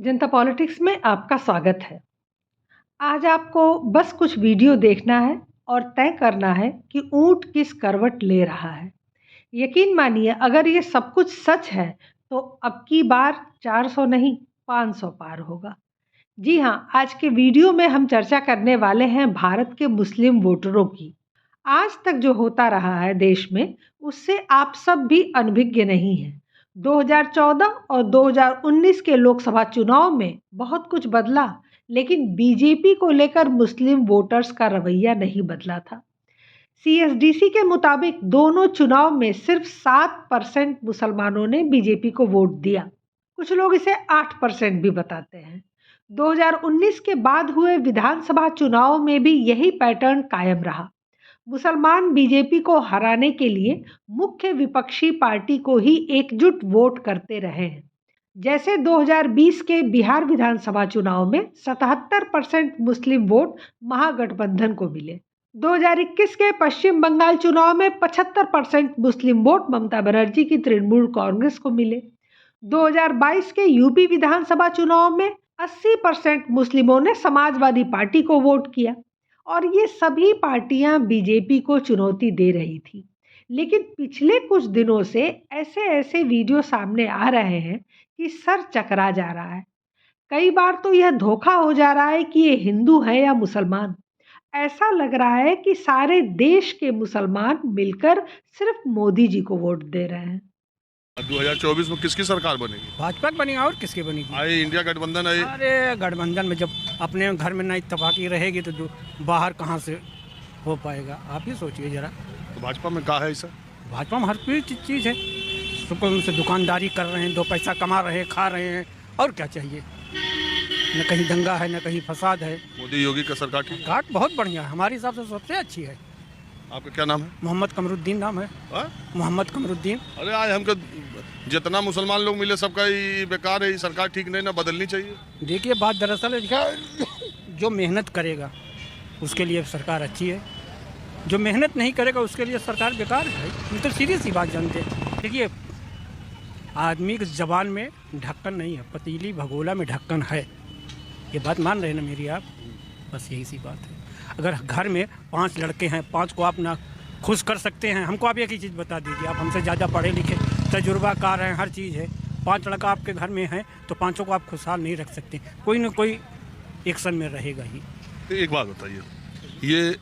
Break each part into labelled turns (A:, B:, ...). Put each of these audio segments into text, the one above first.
A: जनता politics में आपका स्वागत है। आज आपको बस कुछ वीडियो देखना है और तय करना है कि ऊंट किस करवट ले रहा है। यकीन मानिए, अगर ये सब कुछ सच है तो अब की बार 400 नहीं 500 पार होगा। जी हाँ, आज के वीडियो में हम चर्चा करने वाले हैं भारत के मुस्लिम वोटरों की। आज तक जो होता रहा है देश में, उससे आप सब भी अनभिज्ञ नहीं हैं। 2014 और 2019 के लोकसभा चुनाव में बहुत कुछ बदला, लेकिन बीजेपी को लेकर मुस्लिम वोटर्स का रवैया नहीं बदला था। सीएसडीसी के मुताबिक दोनों चुनाव में सिर्फ 7% मुसलमानों ने बीजेपी को वोट दिया। कुछ लोग इसे 8% भी बताते हैं। 2019 के बाद हुए विधानसभा चुनाव में भी यही पैटर्न कायम रहा। मुसलमान बीजेपी को हराने के लिए मुख्य विपक्षी पार्टी को ही एकजुट वोट करते रहे हैं। जैसे 2020 के बिहार विधानसभा चुनाव में 77% मुस्लिम वोट महागठबंधन को मिले। 2021 के पश्चिम बंगाल चुनाव में 75% मुस्लिम वोट ममता बनर्जी की तृणमूल कांग्रेस को मिले। 2022 के यूपी विधानसभा चुनाव में 80% मुस्लिमों ने समाजवादी पार्टी को वोट किया और ये सभी पार्टियां बीजेपी को चुनौती दे रही थी। लेकिन पिछले कुछ दिनों से ऐसे वीडियो सामने आ रहे हैं कि सर चकरा जा रहा है। कई बार तो यह धोखा हो जा रहा है कि ये हिंदू है या मुसलमान। ऐसा लग रहा है कि सारे देश के मुसलमान मिलकर सिर्फ मोदी जी को वोट दे रहे हैं।
B: 2024 में किसकी सरकार बनेगी?
C: भाजपा की बनेगी और किसकी बनेगी?
B: आई इंडिया गठबंधन है।
C: अरे गठबंधन में जब अपने घर में नहीं इत्तेफाकी रहेगी तो जो बाहर कहाँ से हो पाएगा? आप ही सोचिए जरा।
B: तो भाजपा में क्या है ऐसा?
C: भाजपा में हर कोई चीज़ है। सुकून से दुकानदारी कर रहे हैं, 2 पैसा कमा रहे हैं, खा रहे हैं, और क्या चाहिए? न कहीं दंगा है, न कहीं फसाद है।
B: मोदी योगी का सरकार ठीक?
C: घाट बहुत बढ़िया है, हमारे हिसाब से सबसे अच्छी है।
B: आपका क्या नाम है?
C: मोहम्मद कमरुद्दीन नाम है। मोहम्मद कमरुद्दीन।
B: अरे आज हमको जितना मुसलमान लोग मिले सबका ही बेकार है, सरकार ठीक नहीं, ना बदलनी चाहिए।
C: देखिए बात दरअसल है, जो मेहनत करेगा उसके लिए सरकार अच्छी है, जो मेहनत नहीं करेगा उसके लिए सरकार बेकार है। हम तो सीधी सी बात जानते हैं। देखिए आदमी की ज़बान में ढक्कन नहीं है, पतीली भगोला में ढक्कन है। ये बात मान रहे हैं ना मेरी आप? बस यही सी बात है। अगर घर में 5 लड़के हैं, 5 को आप ना खुश कर सकते हैं। हमको आप एक ही चीज़ बता दीजिए, आप हमसे ज़्यादा पढ़े लिखे तजुर्बाकार हैं, हर चीज़ है। 5 लड़का आपके घर में है तो 5 को आप खुशहाल नहीं रख सकते। कोई ना कोई एक्शन में रहेगा ही।
B: तो एक बात बताइए, ये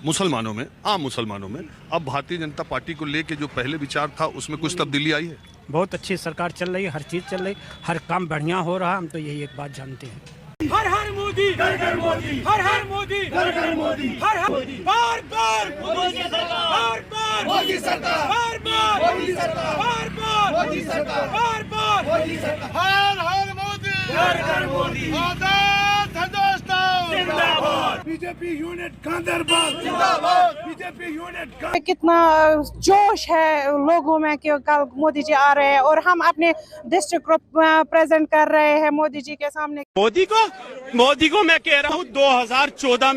B: मुसलमानों में, आम मुसलमानों में अब भारतीय जनता पार्टी को लेके जो पहले विचार था उसमें कुछ तब्दीली आई है?
C: बहुत अच्छी सरकार चल रही है, हर चीज़ चल रही, हर काम बढ़िया हो रहा। हम तो यही एक बात जानते हैं।
D: हर हर मोदी, घर घर मोदी, हर हर मोदी, घर घर मोदी, हर हर मोदी, बार बार मोदी सरकार, बार बार मोदी सरकार, बार बार मोदी सरकार, बार बार मोदी सरकार, बार बार मोदी सरकार, हर हर मोदी, घर घर मोदी, आजाद हिंदुस्तान जिंदाबाद, बीजेपी यूनिट गांधरबल जिंदाबाद, बीजेपी यूनिट।
E: कितना जोश है लोगों में कि कल मोदी जी आ रहे हैं और हम अपने डिस्ट्रिक्ट को प्रेजेंट कर रहे हैं मोदी जी के सामने।
F: मोदी को मैं कह रहा हूँ 2014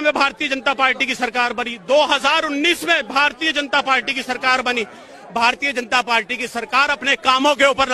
F: में भारतीय जनता पार्टी की सरकार बनी, 2019 में भारतीय जनता पार्टी की सरकार बनी। भारतीय जनता पार्टी की सरकार अपने कामों के ऊपर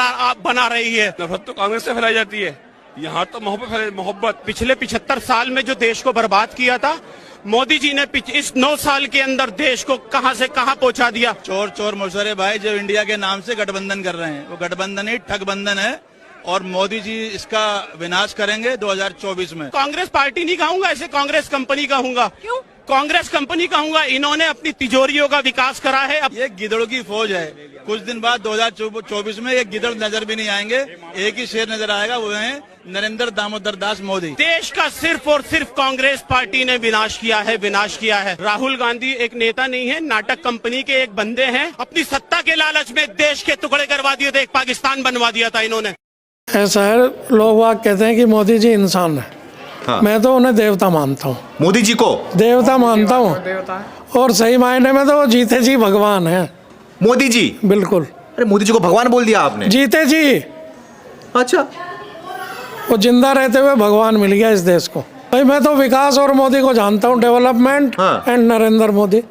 F: बना रही है। नफरत तो कांग्रेस से फैलाई जाती है, यहाँ तो मोहब्बत। पिछले 75 साल में जो देश को बर्बाद किया था, मोदी जी ने इस 9 साल के अंदर देश को कहां से कहां पहुंचा दिया।
G: चोर चोर मशवरे भाई जो इंडिया के नाम से गठबंधन कर रहे हैं, वो गठबंधन ही ठगबंधन है और मोदी जी इसका विनाश करेंगे 2024 में।
F: कांग्रेस पार्टी नहीं कहूंगा, ऐसे कांग्रेस कंपनी कहूंगा। क्यों कांग्रेस कंपनी कहूंगा? इन्होंने अपनी तिजोरियों का विकास करा है। अब
G: ये गिदड़ों की फौज है। कुछ दिन बाद 2024 में ये गिदड़ नजर भी नहीं आएंगे, एक ही शेर नजर आएगा, वो है नरेंद्र दामोदर दास मोदी।
F: देश का सिर्फ और सिर्फ कांग्रेस पार्टी ने विनाश किया है, विनाश किया है। राहुल गांधी एक नेता नहीं है, नाटक कंपनी के एक बंदे हैं। अपनी सत्ता के लालच में देश के टुकड़े करवा दिए थे, एक पाकिस्तान बनवा दिया था इन्होंने।
H: ऐसा है, लोग वाक कहते हैं कि मोदी जी इंसान है। हाँ। मैं तो उन्हें देवता मानता हूँ।
I: मोदी जी को
H: देवता मानता हूँ और सही मायने में तो वो जीते जी भगवान है।
I: मोदी जी?
H: बिल्कुल।
I: अरे मोदी जी को भगवान बोल दिया आपने?
H: जीते जी।
I: अच्छा,
H: वो जिंदा रहते हुए भगवान मिल गया इस देश को। भाई मैं तो विकास और मोदी को जानता हूँ, डेवलपमेंट एंड नरेंद्र मोदी।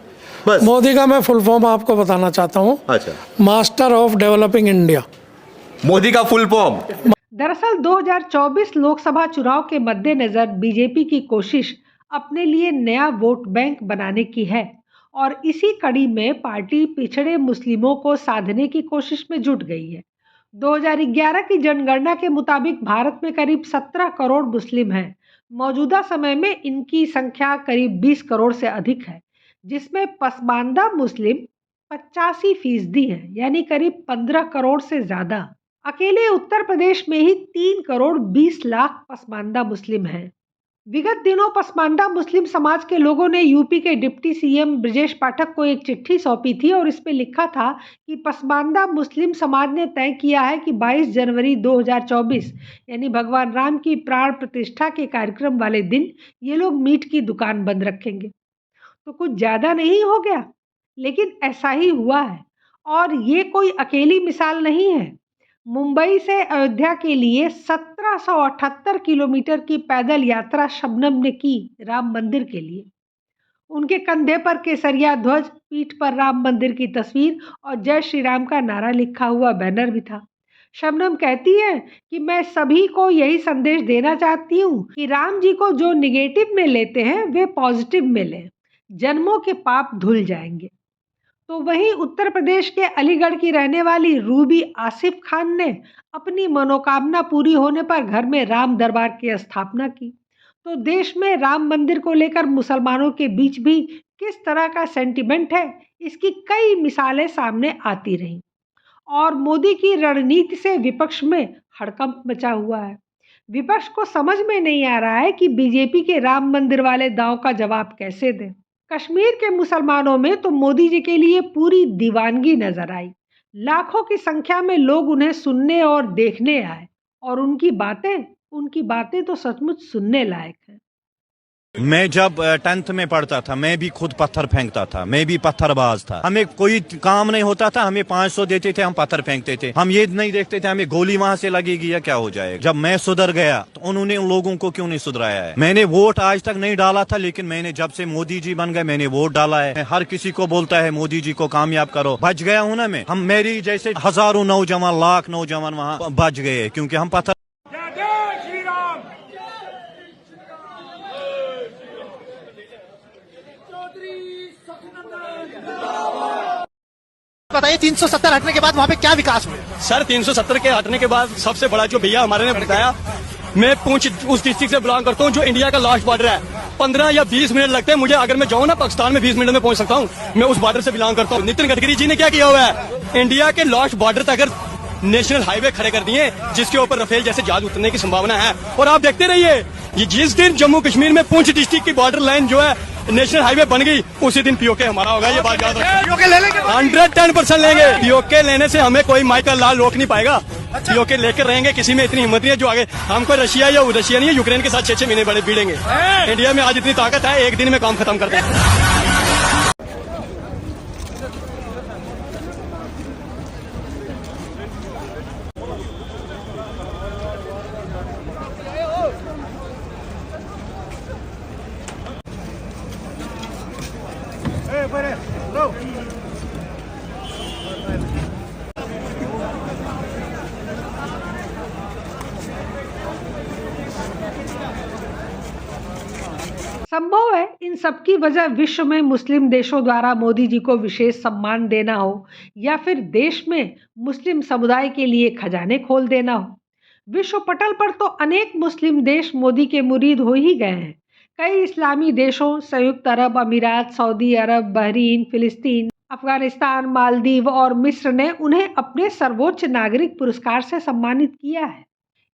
H: मोदी का मैं फुल फॉर्म आपको बताना चाहता हूँ।
I: अच्छा।
H: Master of developing India.
I: Modi का फुल फॉर्म?
A: दरअसल 2024 लोकसभा चुनाव के मद्देनजर बीजेपी की कोशिश अपने लिए नया वोट बैंक बनाने की है और इसी कड़ी में पार्टी पिछड़े मुस्लिमों को साधने की कोशिश में जुट गई है। 2011 की जनगणना के मुताबिक भारत में करीब 17 करोड़ मुस्लिम हैं। मौजूदा समय में इनकी संख्या करीब 20 करोड़ से अधिक है, जिसमें पसमानदा मुस्लिम 85% है, यानी करीब 15 करोड़ से ज्यादा। अकेले उत्तर प्रदेश में ही 3 करोड़ 20 लाख पसमानदा मुस्लिम हैं। विगत दिनों पसमानदा मुस्लिम समाज के लोगों ने यूपी के डिप्टी सीएम ब्रजेश पाठक को एक चिट्ठी सौंपी थी और इसमें लिखा था कि पसमानदा मुस्लिम समाज ने तय किया है कि 22 जनवरी 2024 यानी भगवान राम की प्राण प्रतिष्ठा के कार्यक्रम वाले दिन ये लोग मीट की दुकान बंद रखेंगे। तो कुछ ज़्यादा नहीं हो गया, लेकिन ऐसा ही हुआ है और ये कोई अकेली मिसाल नहीं है। मुंबई से अयोध्या के लिए 1778 किलोमीटर की पैदल यात्रा शबनम ने की राम मंदिर के लिए। उनके कंधे पर केसरिया ध्वज, पीठ पर राम मंदिर की तस्वीर और जय श्री राम का नारा लिखा हुआ बैनर भी था। शबनम कहती है कि मैं सभी को यही संदेश देना चाहती हूँ कि राम जी को जो निगेटिव में लेते हैं वे पॉजिटिव में लें, जन्मों के पाप धुल जाएंगे। तो वहीं उत्तर प्रदेश के अलीगढ़ की रहने वाली रूबी आसिफ खान ने अपनी मनोकामना पूरी होने पर घर में राम दरबार की स्थापना की। तो देश में राम मंदिर को लेकर मुसलमानों के बीच भी किस तरह का सेंटिमेंट है, इसकी कई मिसालें सामने आती रहीं और मोदी की रणनीति से विपक्ष में हड़कंप मचा हुआ है। विपक्ष को समझ में नहीं आ रहा है कि बीजेपी के राम मंदिर वाले दांव का जवाब कैसे दें। कश्मीर के मुसलमानों में तो मोदी जी के लिए पूरी दीवानगी नजर आई। लाखों की संख्या में लोग उन्हें सुनने और देखने आए और उनकी बातें तो सचमुच सुनने लायक हैं।
J: मैं जब 10th में पढ़ता था मैं भी खुद पत्थर फेंकता था, मैं भी पत्थरबाज था। हमें कोई काम नहीं होता था, हमें 500 देते थे, हम पत्थर फेंकते थे। हम ये नहीं देखते थे हमें गोली वहां से लगेगी या क्या हो जाएगा। जब मैं सुधर गया तो उन्होंने उन लोगों को क्यों नहीं सुधराया है। मैंने वोट आज तक नहीं डाला था, लेकिन मैंने जब से मोदी जी बन गए मैंने वोट डाला है। हर किसी को बोलता है मोदी जी को कामयाब करो। बच गया हूँ ना मैं। हम मेरी जैसे हजारों नौजवान, लाख नौजवान वहाँ बच गए क्योंकि हम पत्थर।
K: बताइए 370 हटने के बाद वहाँ पे क्या विकास हुआ?
F: सर 370 के हटने के बाद सबसे बड़ा जो भैया हमारे ने बताया, मैं पुंछ उस डिस्ट्रिक्ट से बिलोंग करता हूँ जो इंडिया का लास्ट बॉर्डर है। 15 या 20 मिनट लगते हैं मुझे, अगर मैं जाऊँ ना पाकिस्तान में 20 मिनट में पहुँच सकता हूँ। मैं उस बॉर्डर से बिलोंग करता हूँ। नितिन गडकरी जी ने क्या किया हुआ है, इंडिया के लास्ट बॉर्डर तक अगर नेशनल हाईवे खड़े कर दिए जिसके ऊपर रफेल जैसे जहाज उतरने की संभावना है। और आप देखते रहिए, ये जिस दिन जम्मू कश्मीर में पुंछ डिस्ट्रिक्ट की बॉर्डर लाइन जो है नेशनल हाईवे बन गई, उसी दिन पीओके हमारा होगा। ये बात याद रखिए। पीओके ले लेंगे, 110% लेंगे। पीओके लेने से हमें कोई माइकल लाल रोक नहीं पाएगा। पीओके लेकर रहेंगे, किसी में इतनी हिम्मत नहीं है जो आगे हमको रशिया नहीं है, यूक्रेन के साथ 6-6 महीने बड़े भिड़ेंगे। इंडिया में आज इतनी ताकत है, एक दिन में काम खत्म करते हैं।
A: संभव है इन सबकी वजह विश्व में मुस्लिम देशों द्वारा मोदी जी को विशेष सम्मान देना हो या फिर देश में मुस्लिम समुदाय के लिए खजाने खोल देना हो। विश्व पटल पर तो अनेक मुस्लिम देश मोदी के मुरीद हो ही गए हैं। कई इस्लामी देशों, संयुक्त अरब अमीरात, सऊदी अरब, बहरीन, फिलिस्तीन, अफगानिस्तान, मालदीव और मिस्र ने उन्हें अपने सर्वोच्च नागरिक पुरस्कार से सम्मानित किया है।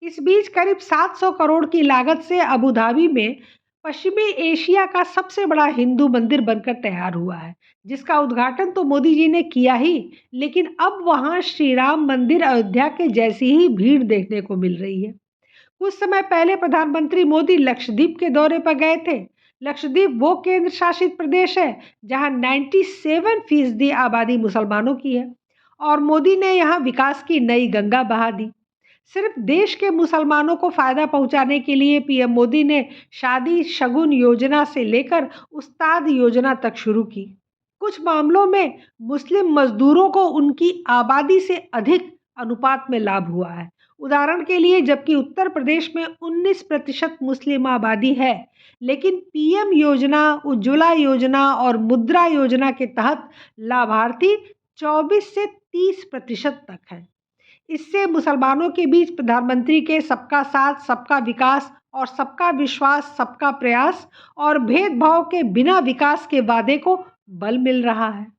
A: इस बीच करीब 700 करोड़ की लागत से अबू धाबी में पश्चिमी एशिया का सबसे बड़ा हिंदू मंदिर बनकर तैयार हुआ है, जिसका उद्घाटन तो मोदी जी ने किया ही, लेकिन अब वहां श्री राम मंदिर अयोध्या के जैसी ही भीड़ देखने को मिल रही है। कुछ समय पहले प्रधानमंत्री मोदी लक्षद्वीप के दौरे पर गए थे। लक्षद्वीप वो केंद्र शासित प्रदेश है जहां 97% आबादी मुसलमानों की है और मोदी ने यहाँ विकास की नई गंगा बहा दी। सिर्फ देश के मुसलमानों को फायदा पहुंचाने के लिए पीएम मोदी ने शादी शगुन योजना से लेकर उस्ताद योजना तक शुरू की। कुछ मामलों में मुस्लिम मजदूरों को उनकी आबादी से अधिक अनुपात में लाभ हुआ है। उदाहरण के लिए, जबकि उत्तर प्रदेश में 19% मुस्लिम आबादी है, लेकिन पीएम योजना, उज्ज्वला योजना और मुद्रा योजना के तहत लाभार्थी 24 से 30% तक है। इससे मुसलमानों के बीच प्रधानमंत्री के सबका साथ, सबका विकास और सबका विश्वास, सबका प्रयास और भेदभाव के बिना विकास के वादे को बल मिल रहा है।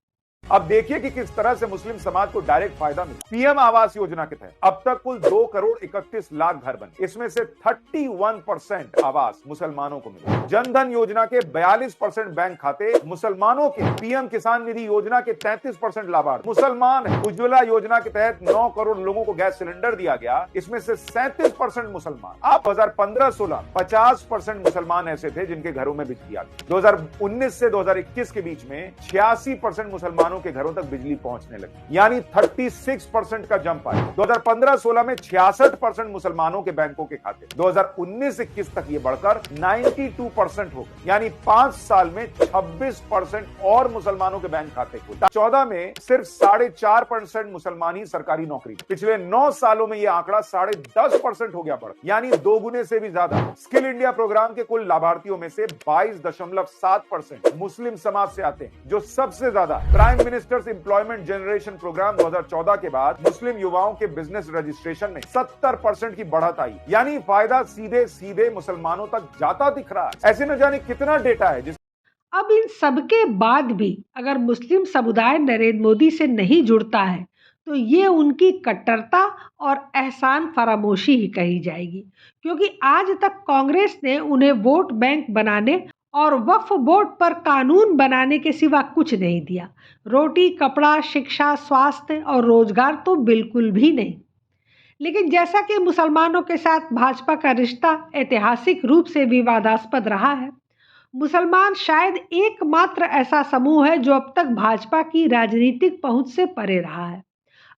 L: अब देखिए कि किस तरह से मुस्लिम समाज को डायरेक्ट फायदा मिला। पीएम आवास योजना के तहत अब तक कुल 2 करोड़ 31 लाख घर बने, इसमें से 31% आवास मुसलमानों को मिले। जनधन योजना के 42% बैंक खाते मुसलमानों के, पीएम किसान निधि योजना के 33% लाभार्थी मुसलमान है। उज्ज्वला योजना के तहत 9 करोड़ लोगों को गैस सिलेंडर दिया गया, इसमें से 37% मुसलमान। अब 2015-16 50% मुसलमान ऐसे थे जिनके घरों में बिजली आ गई। 2019 से 2021 के बीच में 86% मुसलमानों के घरों तक बिजली पहुंचने लगी, यानी 36% का जंप आया। 2015-16 में 66% मुसलमानों के बैंकों के खाते, 2019-21 तक ये बढ़कर 92% हो गए, यानी 5 साल में 26% और मुसलमानों के बैंक खाते खुले। 14 में सिर्फ 4.5% मुसलमान ही सरकारी नौकरी। पिछले 9 सालों में यह आंकड़ा 10.5% हो गया बढ़, यानी 2 गुने से भी ज्यादा। स्किल इंडिया प्रोग्राम के कुल लाभार्थियों में से 22.7% मुस्लिम समाज से आते हैं, जो सबसे ज्यादा। Prime minister's employment generation programme 2014 के बाद मुस्लिम युवाओं के बिजनेस रजिस्ट्रेशन में 70% की बढ़त आई, यानी फायदा सीधे सीधे मुसलमानों तक जाता दिख रहा है। ऐसे न जाने कितना डेटा है
A: अब इन सबके बाद भी अगर मुस्लिम समुदाय नरेंद्र मोदी से नहीं जुड़ता है, तो ये उनकी कट्टरता और एहसान फरामोशी ही कही जाएगी, क्योंकि आज तक कांग्रेस ने उन्हें वोट बैंक बनाने और वक्फ बोर्ड पर कानून बनाने के सिवा कुछ नहीं दिया। रोटी, कपड़ा, शिक्षा, स्वास्थ्य और रोजगार तो बिल्कुल भी नहीं। लेकिन जैसा कि मुसलमानों के साथ भाजपा का रिश्ता ऐतिहासिक रूप से विवादास्पद रहा है, मुसलमान शायद एकमात्र ऐसा समूह है जो अब तक भाजपा की राजनीतिक पहुंच से परे रहा है।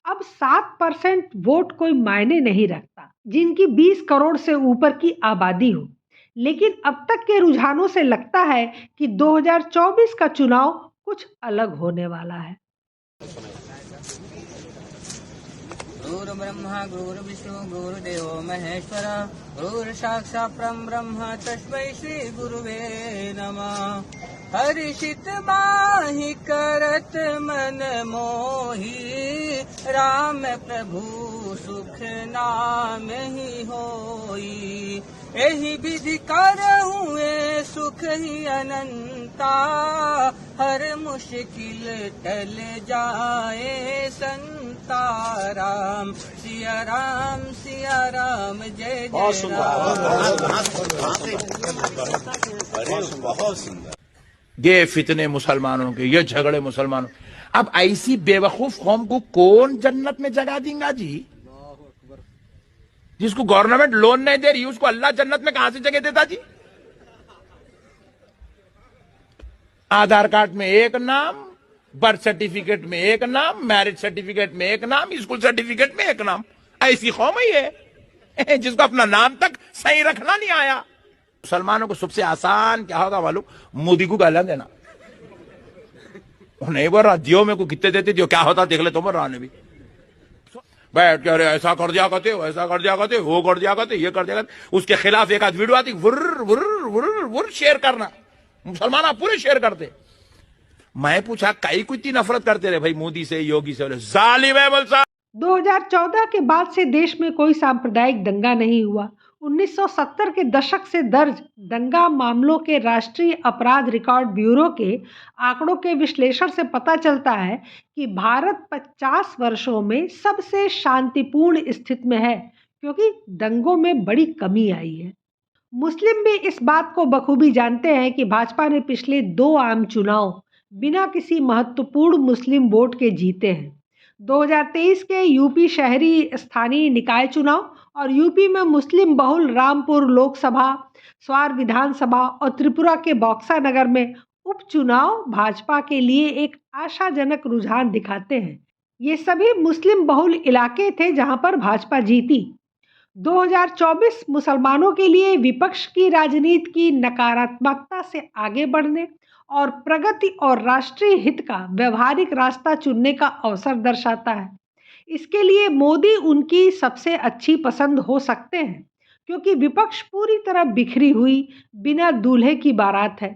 A: अब 7% वोट कोई मायने नहीं रखता, जिनकी 20 करोड़ से ऊपर की आबादी हो। लेकिन अब तक के रुझानों से लगता है कि 2024 का चुनाव कुछ अलग होने वाला है।
M: गुरु ब्रह्मा गुरु विष्णु गुरुदेव महेश्वर गुरु साक्षात् परम ब्रह्म तस्मै श्री गुरुवे नमः। हर्षित माहि करत मन मोहि राम प्रभु सुख नाम ही होई। एहि विधि करहुए सुख ही अनंता हर मुश्किल टल जाए संता। राम सिया राम जय जय राम।
N: ये फितने मुसलमानों के, ये झगड़े मुसलमानों। अब ऐसी बेवकूफ कौम को कौन जन्नत में जगह देगा जी? जिसको गवर्नमेंट लोन नहीं दे रही उसको अल्लाह जन्नत में कहां से जगह देता जी? आधार कार्ड में एक नाम, बर्थ सर्टिफिकेट में एक नाम, मैरिज सर्टिफिकेट में एक नाम, स्कूल सर्टिफिकेट में एक नाम। ऐसी कौम ही है जिसको अपना नाम तक सही रखना नहीं आया। मुसलमानों को सबसे आसान क्या होगा मालूम? मोदी को गाला देना। नहीं बोल रहा दियो मेरे को कितने देते दियो, क्या होता देख ले तुम राने भी बैठ के, अरे ऐसा कर दिया करते, वैसा कर दिया करते, वो कर दिया करते, ये कर दिया करते। उसके खिलाफ एक आध वीडियो आती, वुर्र शेयर करना। मुसलमान आप पूरे शेयर करते। मैं पूछा कई कुछ नफरत करते रहे भाई मोदी से, योगी से। जालिम है बोल।
A: 2014 के बाद से देश में कोई सांप्रदायिक दंगा नहीं हुआ। 1970 के दशक से दर्ज दंगा मामलों के राष्ट्रीय अपराध रिकॉर्ड ब्यूरो के आंकड़ों के विश्लेषण से पता चलता है कि भारत 50 वर्षों में सबसे शांतिपूर्ण स्थिति में है, क्योंकि दंगों में बड़ी कमी आई है। मुस्लिम भी इस बात को बखूबी जानते हैं कि भाजपा ने पिछले 2 आम चुनाव बिना किसी महत्वपूर्ण मुस्लिम वोट के जीते हैं। 2023 के यूपी शहरी स्थानीय निकाय चुनाव और यूपी में मुस्लिम बहुल रामपुर लोकसभा, स्वार विधानसभा और त्रिपुरा के बक्सा नगर में उपचुनाव भाजपा के लिए एक आशाजनक रुझान दिखाते हैं। ये सभी मुस्लिम बहुल इलाके थे जहां पर भाजपा जीती। 2024 मुसलमानों के लिए विपक्ष की राजनीति की नकारात्मकता से आगे बढ़ने और प्रगति और राष्ट्रीय हित का व्यवहारिक रास्ता चुनने का अवसर दर्शाता है। इसके लिए मोदी उनकी सबसे अच्छी पसंद हो सकते हैं, क्योंकि विपक्ष पूरी तरह बिखरी हुई बिना दूल्हे की बारात है,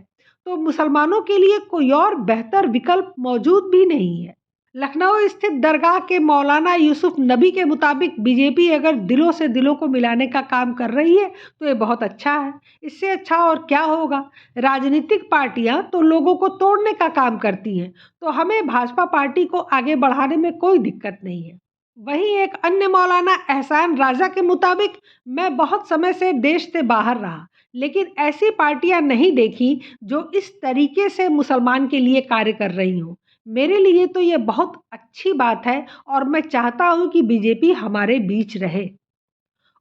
A: तो मुसलमानों के लिए कोई और बेहतर विकल्प मौजूद भी नहीं है। लखनऊ स्थित दरगाह के मौलाना यूसुफ नबी के मुताबिक बीजेपी अगर दिलों से दिलों को मिलाने का काम कर रही है तो ये बहुत अच्छा है। इससे अच्छा और क्या होगा। राजनीतिक पार्टियां तो लोगों को तोड़ने का काम करती हैं, तो हमें भाजपा पार्टी को आगे बढ़ाने में कोई दिक्कत नहीं है। वहीं एक अन्य मौलाना एहसान राजा के मुताबिक, मैं बहुत समय से देश से बाहर रहा, लेकिन ऐसी पार्टियां नहीं देखी जो इस तरीके से मुसलमान के लिए कार्य कर रही हों। मेरे लिए तो ये बहुत अच्छी बात है और मैं चाहता हूं कि बीजेपी हमारे बीच रहे।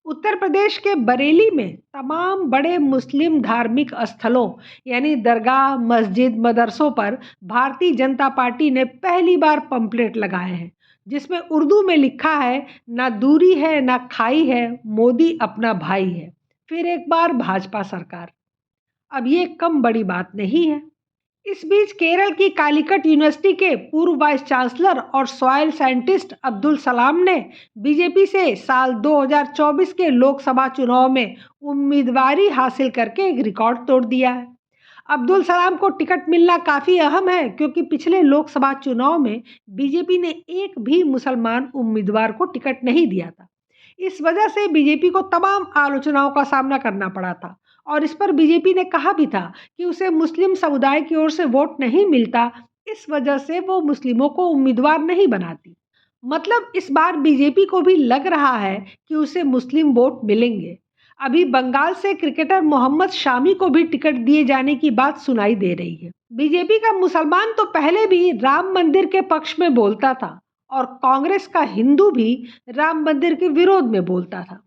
A: उत्तर प्रदेश के बरेली में तमाम बड़े मुस्लिम धार्मिक स्थलों यानी दरगाह, मस्जिद, मदरसों पर भारतीय जनता पार्टी ने पहली बार पंपलेट लगाए हैं, जिसमें उर्दू में लिखा है, ना दूरी है ना खाई है, मोदी अपना भाई है, फिर एक बार भाजपा सरकार। अब ये कम बड़ी बात नहीं है। इस बीच केरल की कालीकट यूनिवर्सिटी के पूर्व वाइस चांसलर और सॉइल साइंटिस्ट अब्दुल सलाम ने बीजेपी से साल 2024 के लोकसभा चुनाव में उम्मीदवारी हासिल करके एक रिकॉर्ड तोड़ दिया है। अब्दुल सलाम को टिकट मिलना काफ़ी अहम है, क्योंकि पिछले लोकसभा चुनाव में बीजेपी ने एक भी मुसलमान उम्मीदवार को टिकट नहीं दिया था। इस वजह से बीजेपी को तमाम आलोचनाओं का सामना करना पड़ा था और इस पर बीजेपी ने कहा भी था कि उसे मुस्लिम समुदाय की ओर से वोट नहीं मिलता, इस वजह से वो मुस्लिमों को उम्मीदवार नहीं बनाती। मतलब इस बार बीजेपी को भी लग रहा है कि उसे मुस्लिम वोट मिलेंगे। अभी बंगाल से क्रिकेटर मोहम्मद शामी को भी टिकट दिए जाने की बात सुनाई दे रही है। बीजेपी का मुसलमान तो पहले भी राम मंदिर के पक्ष में बोलता था और कांग्रेस का हिंदू भी राम मंदिर के विरोध में बोलता था,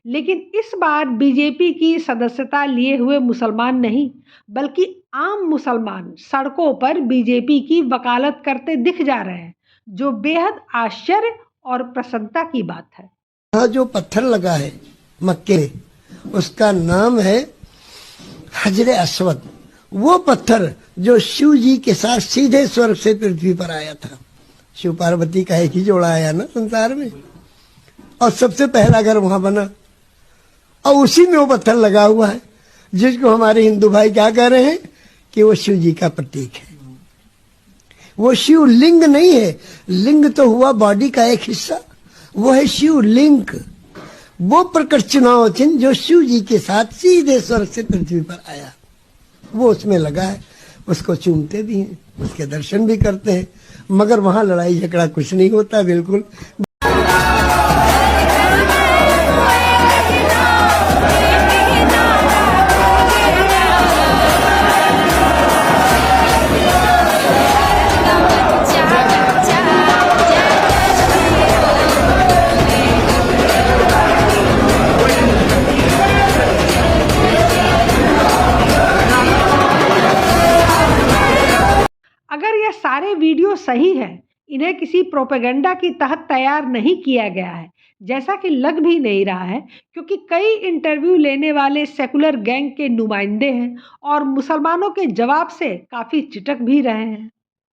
A: लेकिन इस बार बीजेपी की सदस्यता लिए हुए मुसलमान नहीं, बल्कि आम मुसलमान सड़कों पर बीजेपी की वकालत करते दिख जा रहे हैं, जो बेहद आश्चर्य और प्रसन्नता की बात है।
O: यहाँ जो पत्थर लगा है मक्के में, उसका नाम है हजरे अस्वद। वो पत्थर जो शिव जी के साथ सीधे स्वर्ग से पृथ्वी पर आया था। शिव पार्वती का एक ही जोड़ा आया ना संसार में, और सबसे पहला घर वहां बना, और उसी में वो पत्थर लगा हुआ है, जिसको हमारे हिंदू भाई क्या कह रहे हैं कि वो शिव जी का प्रतीक है। वो शिव लिंग नहीं है, लिंग तो हुआ बॉडी का एक हिस्सा, वो है शिव लिंग। वो प्रकट चुनाव चिन्ह जो शिव जी के साथ सीधे स्वर्ग से पृथ्वी पर आया, वो उसमें लगा है। उसको चूमते भी हैं, उसके दर्शन भी करते हैं, मगर वहां लड़ाई झगड़ा कुछ नहीं होता बिल्कुल।
A: अगर यह सारे वीडियो सही है, इन्हें किसी प्रोपेगेंडा की तहत तैयार नहीं किया गया है, जैसा कि लग भी नहीं रहा है, क्योंकि कई इंटरव्यू लेने वाले सेकुलर गैंग के नुमाइंदे हैं और मुसलमानों के जवाब से काफ़ी चिटक भी रहे हैं।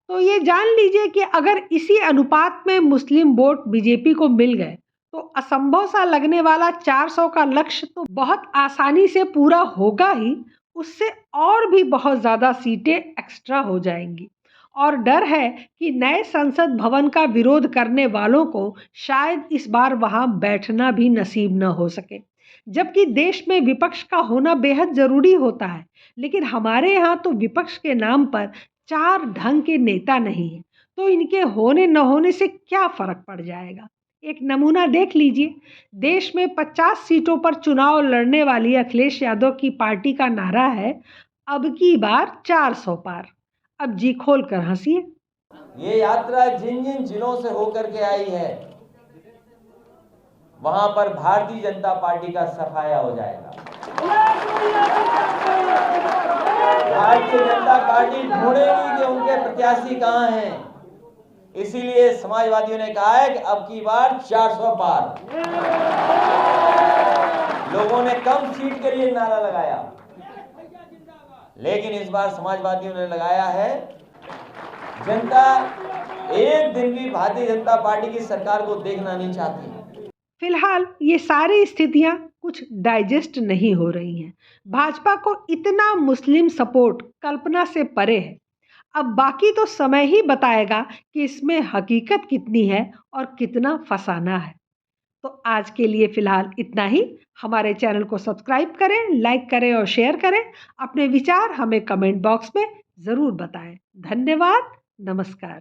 A: तो ये जान लीजिए कि अगर इसी अनुपात में मुस्लिम वोट बीजेपी को मिल गए तो असंभव सा लगने वाला 400 का लक्ष्य तो बहुत आसानी से पूरा होगा ही, उससे और भी बहुत ज़्यादा सीटें एक्स्ट्रा हो जाएंगी। और डर है कि नए संसद भवन का विरोध करने वालों को शायद इस बार वहां बैठना भी नसीब न हो सके, जबकि देश में विपक्ष का होना बेहद जरूरी होता है। लेकिन हमारे यहाँ तो विपक्ष के नाम पर 4 ढंग के नेता नहीं है, तो इनके होने न होने से क्या फर्क पड़ जाएगा। एक नमूना देख लीजिए, देश में 50 सीटों पर चुनाव लड़ने वाली अखिलेश यादव की पार्टी का नारा है, अब की बार 400 पार। अब जी खोल कर हंसिए।
P: ये यात्रा जिन जिन जिलों से होकर के आई है, वहां पर भारतीय जनता पार्टी का सफाया हो जाएगा। भारतीय जनता पार्टी ढूंढेगी कि उनके प्रत्याशी कहां हैं, इसीलिए समाजवादियों ने कहा है कि अब की बार 400 पार। लोगों ने कम सीट के लिए नारा लगाया, लेकिन इस बार समाजवादियों ने लगाया है जनता एक दिन भी भारतीय जनता पार्टी की सरकार को देखना नहीं चाहती।
A: फिलहाल ये सारी स्थितियां कुछ डाइजेस्ट नहीं हो रही हैं। भाजपा को इतना मुस्लिम सपोर्ट कल्पना से परे है। अब बाकी तो समय ही बताएगा कि इसमें हकीकत कितनी है और कितना फसाना है। तो आज के लिए फिलहाल इतना ही। हमारे चैनल को सब्सक्राइब करें, लाइक करें और शेयर करें। अपने विचार हमें कमेंट बॉक्स में ज़रूर बताएं। धन्यवाद। नमस्कार।